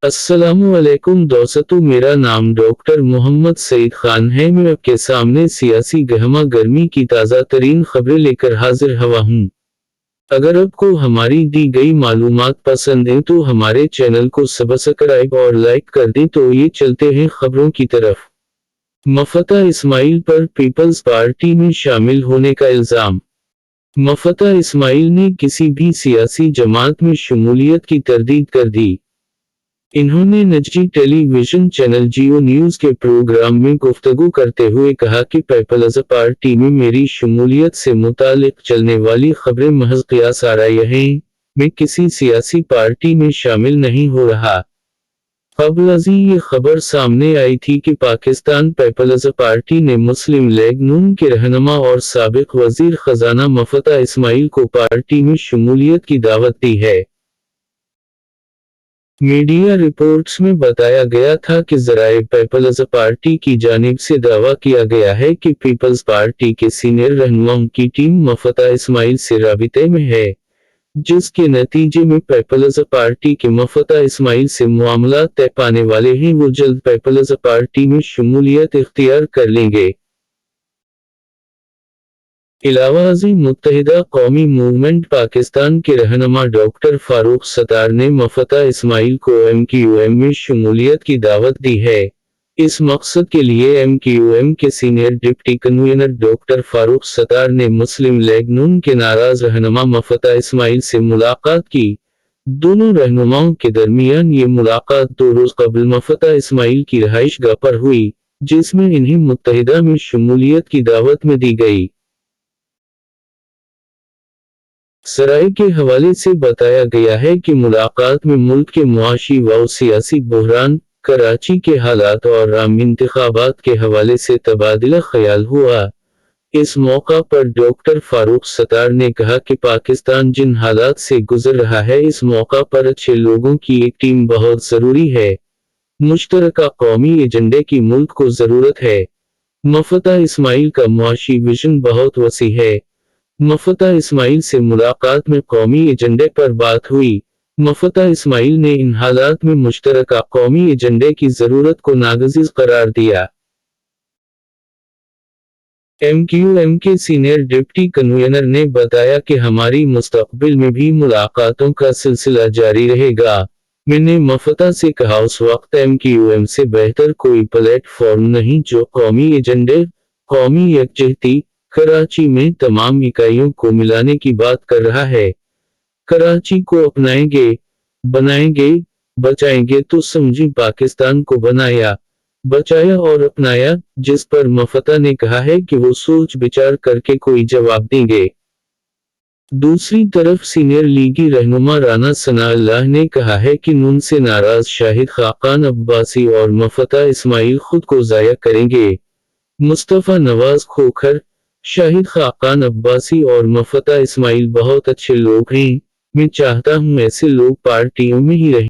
अस्सलाम वालेकुम दोस्तों, मेरा नाम डॉक्टर मोहम्मद सईद खान है। मैं आपके सामने सियासी गहमा गर्मी की ताज़ा तरीन खबरें लेकर हाजिर हुआ हूँ। अगर आपको हमारी दी गई मालूमात पसंद है तो हमारे चैनल को सब्सक्राइब और लाइक कर दें। तो ये चलते हैं खबरों की तरफ। मफता इस्माइल पर पीपल्स पार्टी में शामिल होने का इल्जाम। मफता इस्माइल ने किसी भी सियासी जमात में शमूलियत की तरदीद कर दी। इन्होंने निजी टेलीविजन चैनल जियो न्यूज के प्रोग्राम में गुफ्तगू करते हुए कहा कि पीपल्स पार्टी में मेरी शमूलियत से मुतालिक चलने वाली खबरें महज क़ियास आराई हैं। मैं किसी सियासी पार्टी में शामिल नहीं हो रहा। कबल ये खबर सामने आई थी कि पाकिस्तान पीपल्स पार्टी ने मुस्लिम लीग नून के रहनुमा और साबिक वजीर खजाना मफता इस्माइल को पार्टी में शमूलियत की दावत दी है। मीडिया रिपोर्ट्स में बताया गया था कि ज़राए पीपल्स पार्टी की जानिब से दावा किया गया है कि पीपल्स पार्टी के सीनियर रहनुमाओं की टीम मफता इस्माइल से राबिते में है, जिसके नतीजे में पीपल्स पार्टी के मफता इस्माइल से मामला तय पाने वाले हैं। वो जल्द पीपल्स पार्टी में शमूलियत इख्तियार कर लेंगे। इलाहाबादी मुत्तहिदा कौमी मूवमेंट पाकिस्तान के रहनुमा डॉक्टर फारूक सत्तार ने मफता इस्माइल को MQM में शमूलियत की दावत दी है। इस मकसद के लिए MQM के senior deputy convener doctor Farooq Sattar ने मुस्लिम लीग नून के नाराज रहनुमा मफता इस्माइल से मुलाकात की। दोनों रहनुमाओं के दरमियान ये मुलाकात 2 रोज कबल मफता इस्माइल की रहाइशगाह पर हुई, जिसमें इन्हें मुत्तहिदा में शमूलियत की दावत में दी गई। सराय के हवाले से बताया गया है कि मुलाकात में मुल्क के मुआशी व सियासी बहरान, कराची के हालात और आम इंतखाबात के हवाले से तबादला ख्याल हुआ। इस मौका पर डॉक्टर फारूक सत्तार ने कहा कि पाकिस्तान जिन हालात से गुजर रहा है, इस मौका पर अच्छे लोगों की एक टीम बहुत जरूरी है। मुश्तरका कौमी एजेंडे की मुल्क को जरूरत है। मफता इस्माइल का मुआशी विजन बहुत वसी है। मफता इस्माइल से मुलाकात में कौमी एजेंडे पर बात हुई। मफता इस्माइल ने इन हालात में मुश्तरका कौमी एजेंडे की जरूरत को नागजीज करार दिया। MQM के सीनियर डिप्टी कन्वीनर ने बताया कि हमारी मुस्तकबिल में भी मुलाकातों का सिलसिला जारी रहेगा। मैंने मफता से कहा, उस वक्त MQM से बेहतर कोई प्लेटफॉर्म नहीं जो कौमी एजेंडे, कौमी यकजहती, कराची में तमाम इकाइयों को मिलाने की बात कर रहा है। कराची को अपनाएंगे, बनाएंगे, बचाएंगे तो समझी पाकिस्तान को बनाया, बचाया और अपनाया, जिस पर मफता ने कहा है कि वो सोच विचार करके कोई जवाब देंगे। दूसरी तरफ सीनियर लीगी रहनुमा राना सनाउल्लाह ने कहा है कि नून से नाराज शाहिद खाकान अब्बासी और मफता इस्माइल खुद को जाया करेंगे। मुस्तफा नवाज खोखर, शाहिद खाकान अब्बासी और मफता इस्माइल बहुत अच्छे लोग हैं। मैं चाहता हूं ऐसे लोग पार्टियों में ही रहें।